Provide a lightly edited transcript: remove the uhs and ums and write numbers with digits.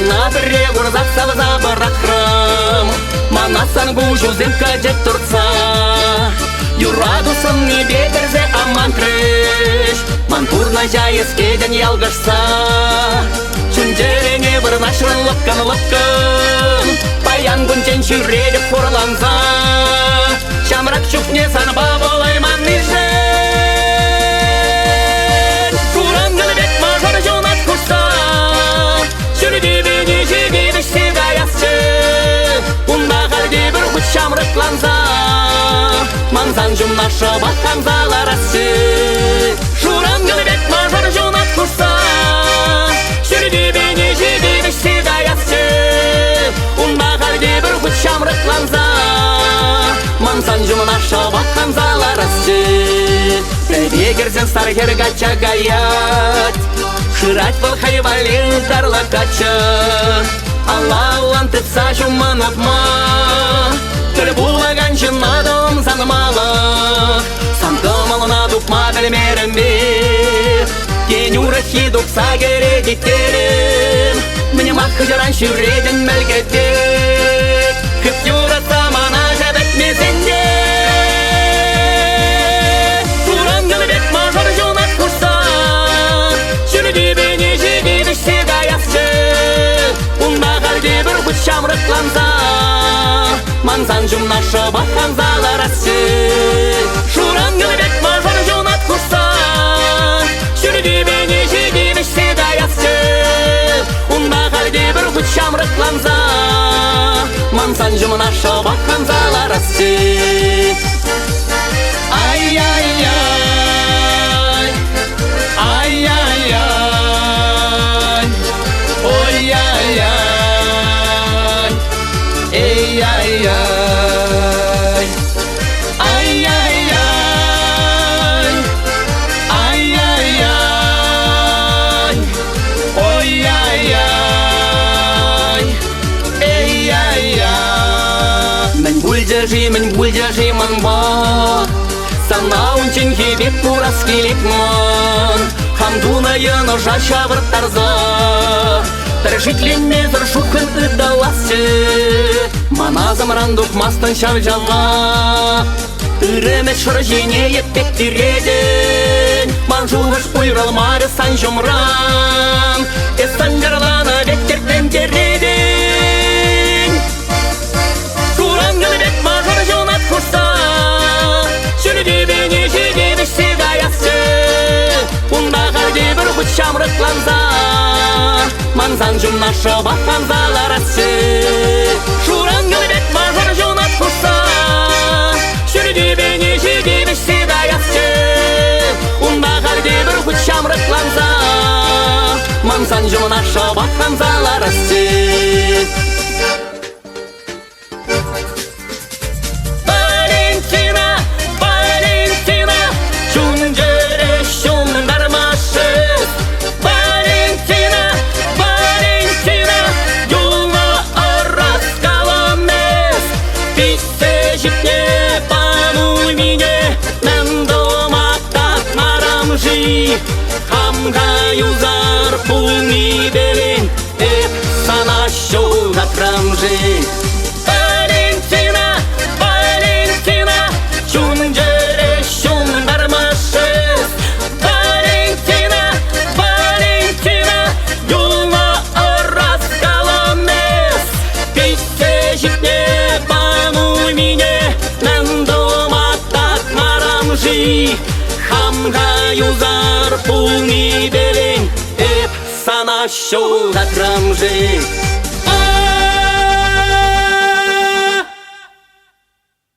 Ана біре ұрзақ сабыза бірақрым Манасан гужузым кәдет тұртса Юрадусын не бетерзе аман крыш Мантурна жайыз кеден ялғышса Чүндереңе бір нашырын лыпкан Паян күнчен шүредіп қорланса Шамрак чүпне санба болайман нежен Шурангыл бек мажор жонат кұрса Шүрдебе нежеге бішсе даясшы Унда қалде бір құт шамрыкланса Манзан жұмнашы баққан заларасы Шурангыл бек мажор жонат кұрса Шүрдебе нежеге бішсе даясшы Унда қалде бір құт шамрыкланса Мансан жұмнашы баққан заларасы Егерсен стархер гача гаят Шырать был хайвалин дарла кача Аллахуан тыпса жұман отма Түр булаган жынадым санымалы Сандымалына дұқма білмерім бе Кенюры хидукса керегеттерім Мне мақы жаран шүреден мәлгетбек Күп юраса мана жәбет мезенде Шурангыл бек мажор жонат құрса Шүрдебе нежеге бішсе даясшы Унда қалде бір құт шамрыкланса Манзан жұмнашы баққан заларасы Шурангыл бек мажор жонат құрса Шүрдебе нежеге бішсе даясшы Унда қалде бір құт шамрыкланса Манзан жұмнашы баққан заларасы Ай-яй-яй Ай-яй-яй Ой-яй-яй Эй-яй-яй Ай-яй-яй Ай-яй-яй Ой-яй-яй Эй-яй-яй Мен бүлдежи ман бар Санаун ченхи бек пурас келек ман Хамдуна яны жаша бір тарза Тіршітленме зір шукын үддаласы Мана замран дұқмастын шав жава Үрімет шыр жене еппек тиреден Ман жуғыш ұйралмары сан жұмран Эсан жарланы бектерден тереден Шурангыл бек мажор жонат құрса Шүрдебе нежеге бішсе даясы Унда қалде бір құт шамрыкланса Манзан жұмнашы баққан заларасы Шурангыл бек мажор жонат құрса Шүрдебе нежеге бішсе даясы Унда қалде бір құт шамрыкланса Манзан жұмнашы баққан заларасы Хамгаюзар пулни белен Эп сана шоу гатрамжи Валентина, Валентина Чунджере шундармашес Валентина, Валентина Юлна ораз каламес Писте житне пану мине Нандома так марамжи Хамгаюзар пулни белен Эп сана шоу гатрамжи